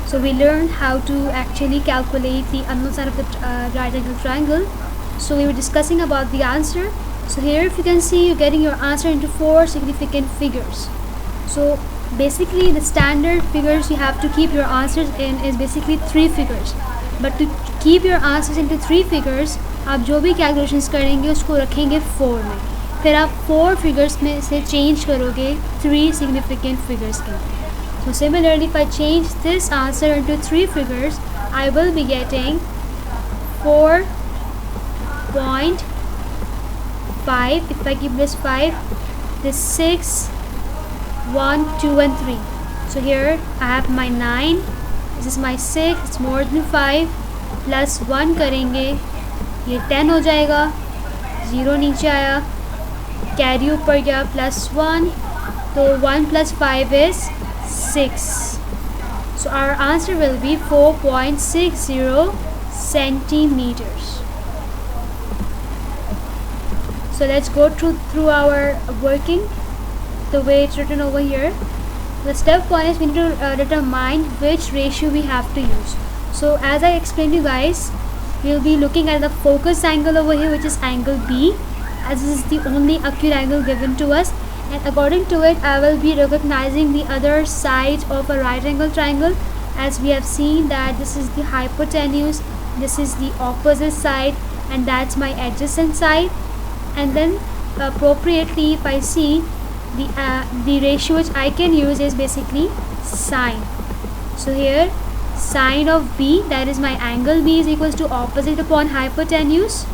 So we learned how to actually calculate the unknown side of the right angle triangle. So we were discussing about the answer. So here if you can see, you're getting your answer into 4 significant figures. So basically the standard figures you have to keep your answers in is basically 3 figures. But to keep your answers into 3 figures, आप जो भी calculations करेंगे उसको रखेंगे 4 में. फिर आप 4 figures में से चेंज करोगे 3 significant figures के. So similarly, if I change this answer into 3 figures, I will be getting 4.5. If I keep this 5, this 6, 1, 2 and 3. So here I have my 9, this is my 6, it's more than 5, plus 1 करेंगे, ये 10 हो जाएगा, 0 नीचे आया, carry ऊपर गया, plus 1, तो 1 plus 5 is 6. So our answer will be 4.60 centimeters. So let's go through our working the way it's written over here. The step 1 is we need to determine which ratio we have to use. So as I explained you guys, we'll be looking at the focus angle over here, which is angle B, as this is the only acute angle given to us, and according to it I will be recognizing the other side of a right angle triangle. As we have seen that this is the hypotenuse, this is the opposite side, and that's my adjacent side. And then appropriately, if I see the ratio which I can use is basically sine. So here sine of B, that is my angle B, is equals to opposite upon hypotenuse.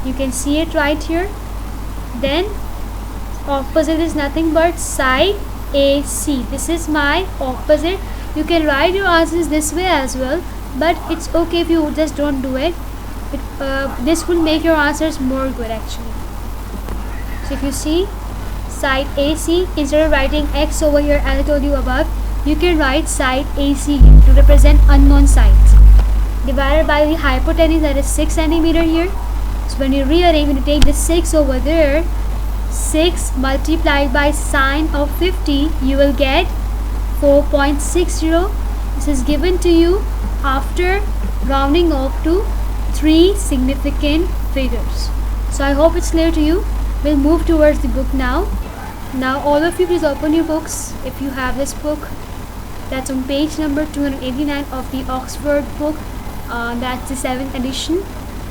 You can see it right here. Then opposite is nothing but side AC. This is my opposite. You can write your answers this way as well, but it's okay if you just don't do it. This will make your answers more good actually. So if you see side AC, instead of writing X over here as I told you above, you can write side AC here to represent unknown sides, divided by the hypotenuse, that is 6 centimeter here. So when you rearrange, when you take the 6 over there, 6 multiplied by sine of 50, you will get 4.60. This is given to you after rounding off to 3 significant figures. So I hope it's clear to you. We'll move towards the book now. Now all of you please open your books if you have this book. That's on page number 289 of the Oxford book. That's the 7th edition,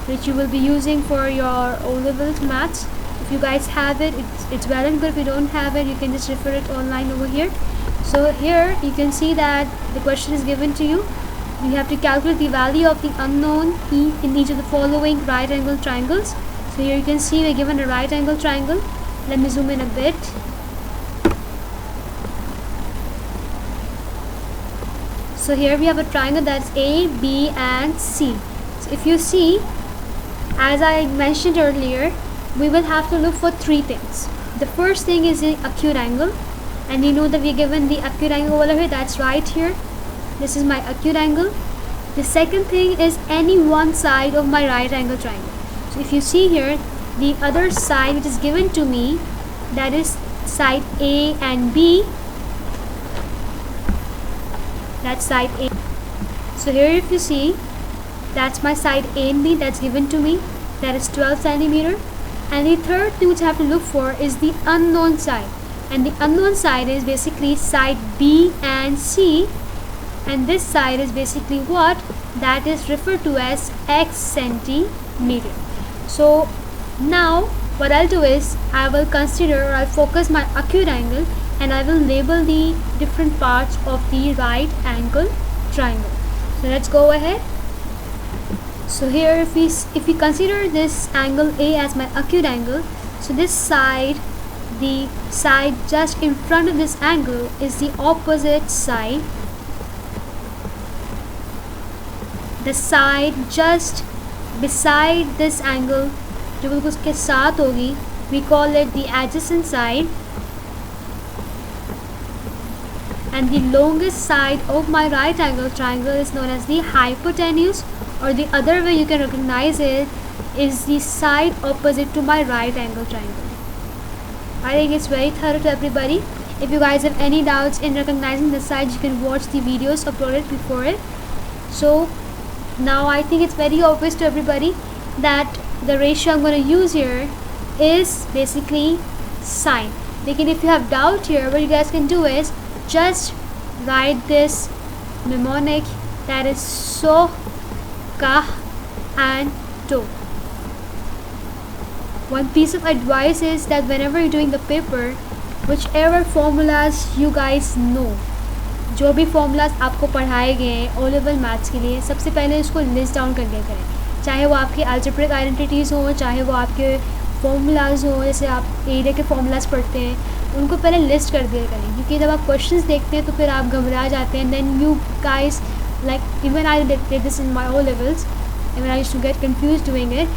which you will be using for your O-level maths. If you guys have it, it's well and good. If you don't have it, you can just refer it online over here. So here you can see that the question is given to you. You have to calculate the value of the unknown E in each of the following right angle triangles. So here you can see we're given a right angle triangle. Let me zoom in a bit. So here we have a triangle that's A, B and C. So if you see, as I mentioned earlier, we will have to look for 3 things. The first thing is the acute angle, and you know that we're given the acute angle over here, that's right here. This is my acute angle. The second thing is any one side of my right angle triangle. So if you see here, the other side which is given to me, that is side A and B. That's side A. So here if you see, that's my side A and B that's given to me, that is 12 centimeter. And the third thing which I have to look for is the unknown side, and the unknown side is basically side B and C, and this side is basically what? That is referred to as X centimeter. So now what I'll do is I will consider, or I'll focus my acute angle, and I will label the different parts of the right angle triangle. So let's go ahead. So here if we consider this angle A as my acute angle, so this side, the side just in front of this angle, is the opposite side. The side just beside this angle, जो बिल्कुल उसके साथ होगी, we call it the adjacent side. And the longest side of my right angle triangle is known as the hypotenuse, or the other way you can recognize it is the side opposite to my right angle triangle. I think it's very thorough to everybody. If you guys have any doubts in recognizing the sides, you can watch the videos uploaded before it. So now I think it's very obvious to everybody that the ratio I'm going to use here is basically sine. Lekin if you have doubt here, what you guys can do is just write this mnemonic, that is so, kah and to. One piece of advice is that whenever you're doing the paper, whichever formulas you guys know, जो भी formulas आपको पढ़ाए गए हैं O level maths के लिए, सबसे पहले उसको लिस्ट डाउन कर दिया करें. चाहे वो आपकी अलजेब्रिक आइडेंटिटीज़ हों, चाहे वो आपके फॉर्मूलाज हों, जैसे आप एरिया के फॉर्मूलाज पढ़ते हैं, उनको पहले लिस्ट कर दिया करें. क्योंकि जब आप क्वेश्चंस देखते हैं तो फिर आप घबरा जाते हैं. Then you guys, like even I did this in my O levels, when I used to get confused doing it,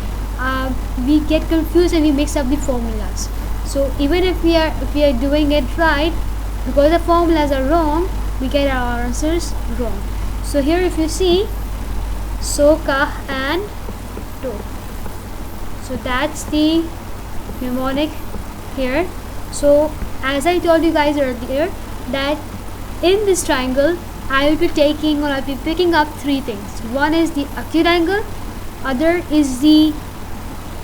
we get confused and we mix up the formulas. So even if we are doing it right, because the formulas are wrong, we get our answers wrong. So here if you see, so, kah and to, so that's the mnemonic here. So as I told you guys earlier, that in this triangle I will be taking, or I'll be picking up three things. One is the acute angle, other is the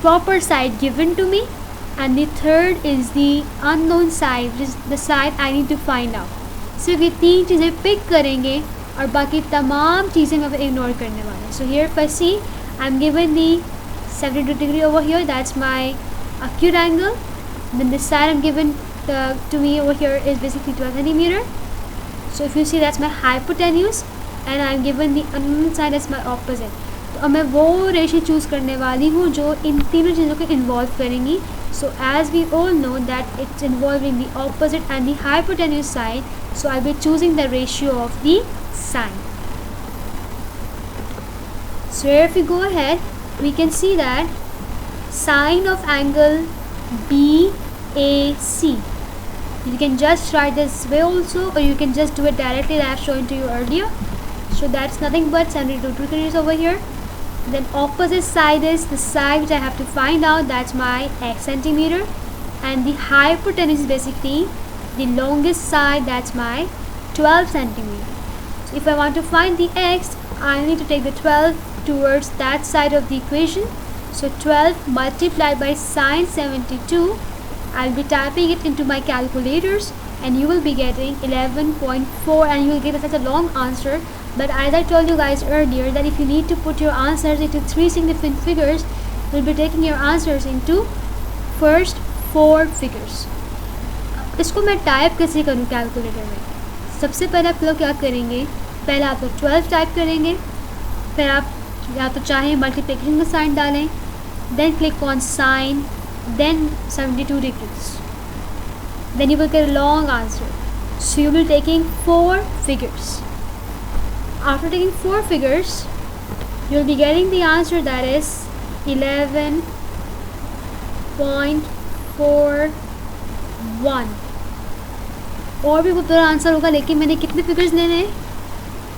proper side given to me, and the third is the unknown side, which is the side I need to find out. सिर्फ ये तीन चीज़ें pick करेंगे और बाकी तमाम चीज़ें मैं इग्नोर करने वाले. So here if I see, I'm given the 72 degree over here, that's my acute angle. Then this side I'm given to me over here is basically 12 centimeter. So if you see, that's my hypotenuse, and I'm given the unknown side as my opposite. तो अब मैं वो ratio choose करने वाली हूँ जो इन तीनों चीज़ों को इन्वॉल्व करेंगी. So as we all know that it's involving the opposite and the hypotenuse side, so I'll be choosing the ratio of the sine. So here if we go ahead, we can see that sine of angle BAC, you can just write this way also, or you can just do it directly that I have shown to you earlier. So that's nothing but 72 degrees over here. Then opposite side is the side which I have to find out, that's my x centimeter, and the hypotenuse is basically the longest side, that's my 12 centimeter. So if I want to find the x, I need to take the 12 towards that side of the equation. So 12 multiplied by sine 72, I'll be typing it into my calculators, and you will be getting 11.4, and you will get such a long answer. But as I told you guys earlier, that if you need to put your answers into three significant figures, you'll be taking your answers into first 4 figures. इसको मैं type कैसे करूँ calculator में? सबसे पहले आप लोग क्या करेंगे, पहले आप लोग 12 टाइप करेंगे, फिर आप या तो चाहे मल्टीप्लिकेशन का साइन डालें, then click on sine, then 72 degrees, then you will get a long answer. So you will be taking 4 figures. After taking 4 figures, you will be getting the answer, that is 11.41. और भी बहुत बड़ा answer होगा, लेकिन मैंने कितने figures लेने हैं?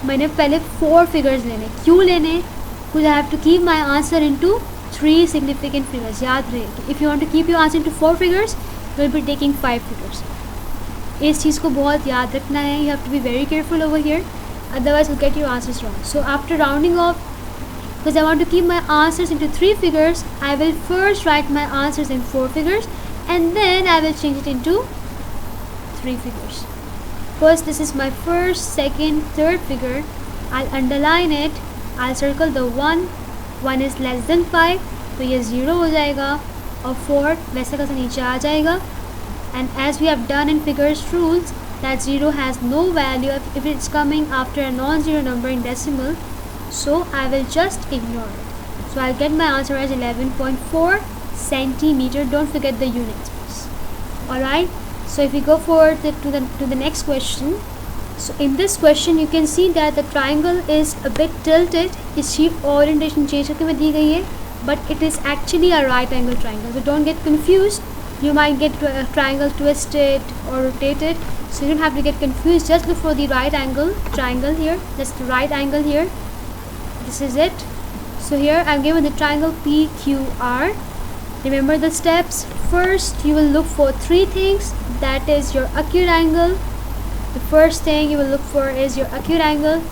मैंने पहले 4 फिगर्स लेने. क्यों लेने? Because I have to keep my answer into 3 significant figures. याद रहे, if you want to keep your answer into 4 figures, you will be taking 5 figures. इस चीज़ को बहुत याद रखना है. You have to be very careful over here, otherwise you'll get your answers wrong. So after rounding off, because I want to keep my answers into 3 figures, I will first write my answers in 4 figures, and then I will change it into 3 figures. First, this is my first, second, third figure. I'll underline it. I'll circle the 1. 1 is less than 5, तो ये 0 हो जाएगा, और 4 वैसे का नीचे आ जाएगा. And as we have done in figures rules, that 0 has no value if it's coming after a non-zero number in decimal, so I will just ignore it. So I'll get my answer as 11.4 centimeter. Don't forget the units, please. Alright, so if we go forward to the next question. So in this question you can see that the triangle is a bit tilted. इसकी orientation change करके मैं दी गई है, but it is actually a right angle triangle. So don't get confused. You might get a triangle twisted or rotated, so you don't have to get confused. Just look for the right angle triangle here. That's the right angle here. This is it. So here I'm given the triangle PQR. Remember the steps. First, you will look for three things. That is your acute angle. The first thing you will look for is your acute angle.